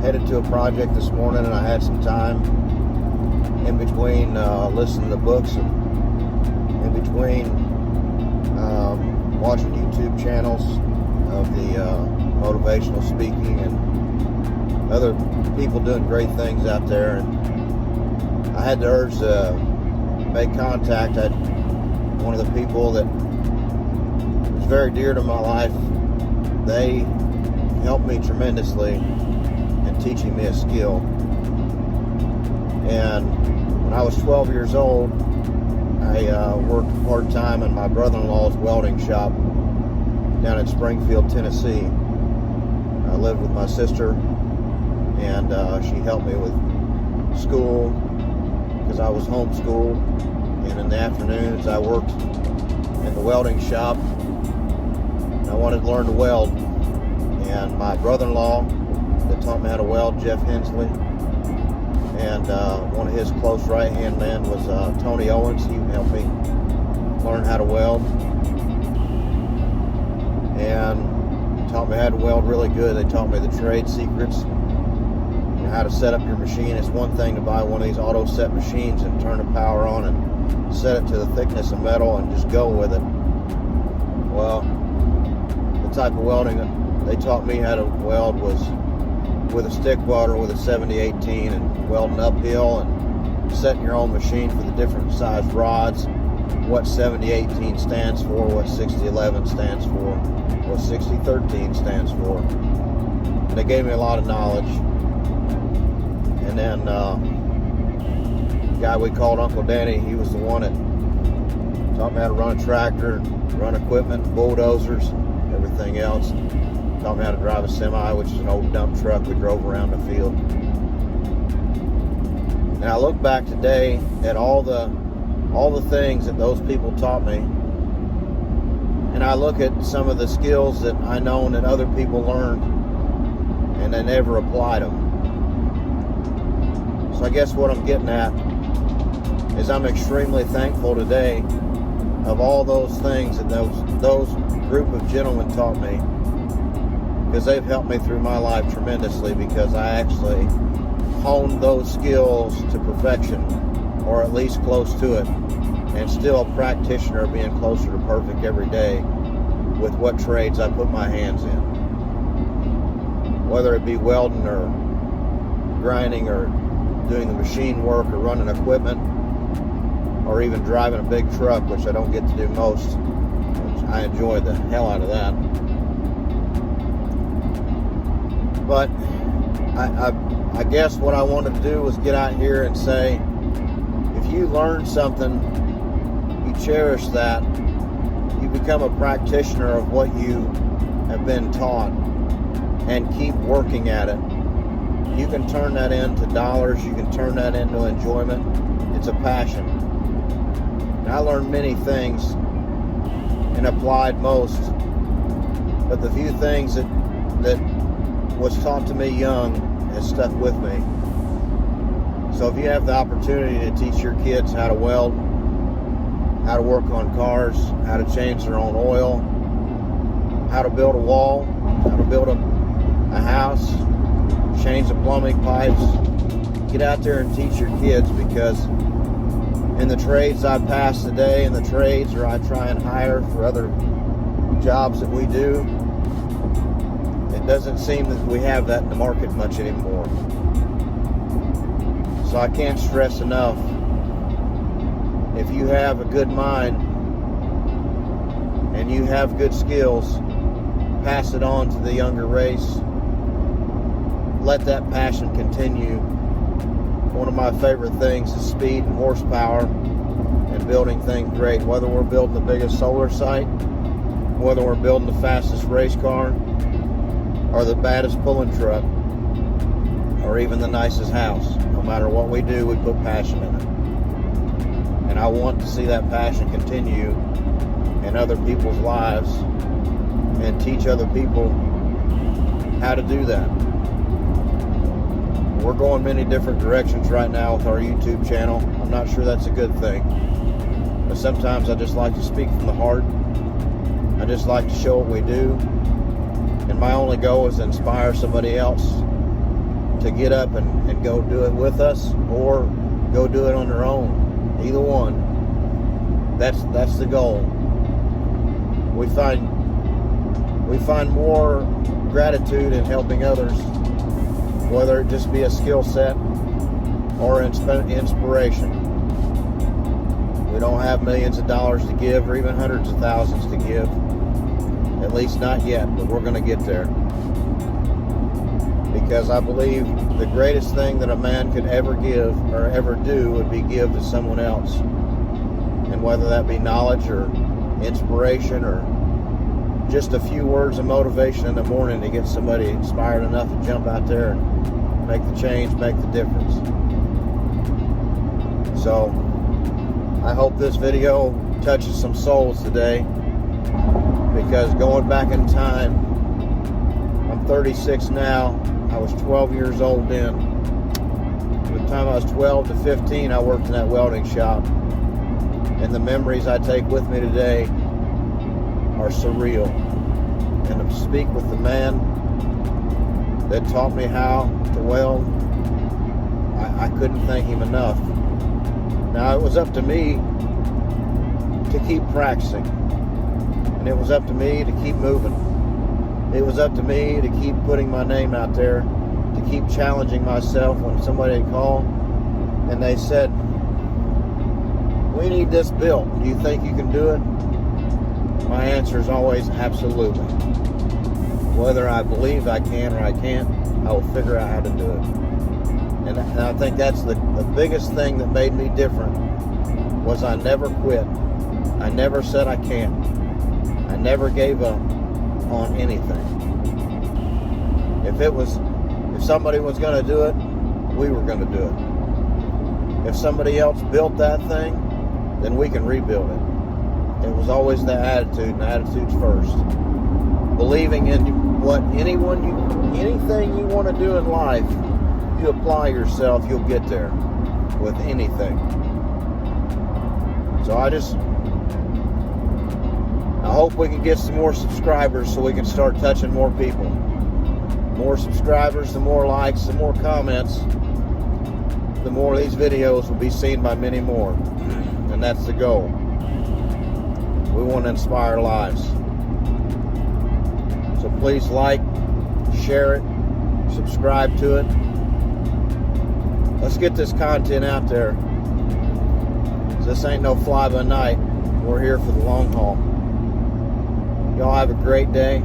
headed to a project this morning, and I had some time in between listening to books and in between watching YouTube channels of the motivational speaking and other people doing great things out there. And I had the urge to make contact. One of the people that was very dear to my life, they helped me tremendously in teaching me a skill. And when I was 12 years old, I worked part-time in my brother-in-law's welding shop down in Springfield, Tennessee. I lived with my sister, and she helped me with school because I was homeschooled. And in the afternoons, I worked in the welding shop. I wanted to learn to weld. And my brother-in-law that taught me how to weld, Jeff Hensley, and one of his close right-hand men was Tony Owens. He helped me learn how to weld and taught me how to weld really good. They taught me the trade secrets, how to set up your machine. It's one thing to buy one of these auto set machines and turn the power on and set it to the thickness of metal and just go with it. Well, the type of welding they taught me how to weld was with a stick welder with a 7018 and welding uphill and setting your own machine for the different size rods, what 7018 stands for, what 6011 stands for, what 6013 stands for. And they gave me a lot of knowledge. And then the guy we called Uncle Danny, he was the one that taught me how to run a tractor, run equipment, bulldozers, everything else. Taught me how to drive a semi, which is an old dump truck we drove around the field. And I look back today at all the things that those people taught me, and I look at some of the skills that I know that other people learned and they never applied them. So I guess what I'm getting at is I'm extremely thankful today of all those things that those group of gentlemen taught me, because they've helped me through my life tremendously, because I actually honed those skills to perfection, or at least close to it, and still a practitioner, being closer to perfect every day with what trades I put my hands in. Whether it be welding or grinding or doing the machine work or running equipment or even driving a big truck, which I don't get to do most, which I enjoy the hell out of that. But I guess what I wanted to do was get out here and say, if you learn something, you cherish that, you become a practitioner of what you have been taught and keep working at it, you can turn that into dollars, you can turn that into enjoyment. It's a passion. And I learned many things and applied most, but the few things that was taught to me young has stuck with me. So if you have the opportunity to teach your kids how to weld, how to work on cars, how to change their own oil, how to build a wall, how to build a house, change the plumbing pipes, get out there and teach your kids, because in the trades I pass today, in the trades or I try and hire for other jobs that we do, it doesn't seem that we have that in the market much anymore. So I can't stress enough, if you have a good mind and you have good skills, pass it on to the younger race. Let that passion continue. One of my favorite things is speed and horsepower and building things great, whether we're building the biggest solar site, whether we're building the fastest race car, or the baddest pulling truck, or even the nicest house. No matter what we do, we put passion in it. And I want to see that passion continue in other people's lives and teach other people how to do that. We're going many different directions right now with our YouTube channel. I'm not sure that's a good thing, but sometimes I just like to speak from the heart. I just like to show what we do, and my only goal is to inspire somebody else to get up and go do it with us, or go do it on their own. Either one. That's the goal. We find more gratitude in helping others, whether it just be a skill set or inspiration. We don't have millions of dollars to give, or even hundreds of thousands to give. At least not yet, but we're going to get there. Because I believe the greatest thing that a man could ever give or ever do would be give to someone else. And whether that be knowledge or inspiration or just a few words of motivation in the morning to get somebody inspired enough to jump out there and make the change, make the difference. So I hope this video touches some souls today, because going back in time, I'm 36 now. I was 12 years old then. From the time I was 12 to 15, I worked in that welding shop. And the memories I take with me today are surreal. And to speak with the man that taught me how to weld, I couldn't thank him enough. Now, it was up to me to keep practicing. And it was up to me to keep moving. It was up to me to keep putting my name out there, to keep challenging myself when somebody would call and they said, "We need this built. Do you think you can do it?" My answer is always absolutely. Whether I believe I can or I can't, I will figure out how to do it. And I think that's the biggest thing that made me different, was I never quit. I never said I can't. I never gave up on anything. If somebody was going to do it, we were going to do it. If somebody else built that thing, then we can rebuild it. It was always the attitude, and the attitude's first. Believing in what anything you want to do in life, you apply yourself, you'll get there with anything. So I hope we can get some more subscribers so we can start touching more people. More subscribers, the more likes, the more comments, the more these videos will be seen by many more. And that's the goal. We want to inspire lives. So please like, share it, subscribe to it. Let's get this content out there. This ain't no fly by night. We're here for the long haul. Y'all have a great day.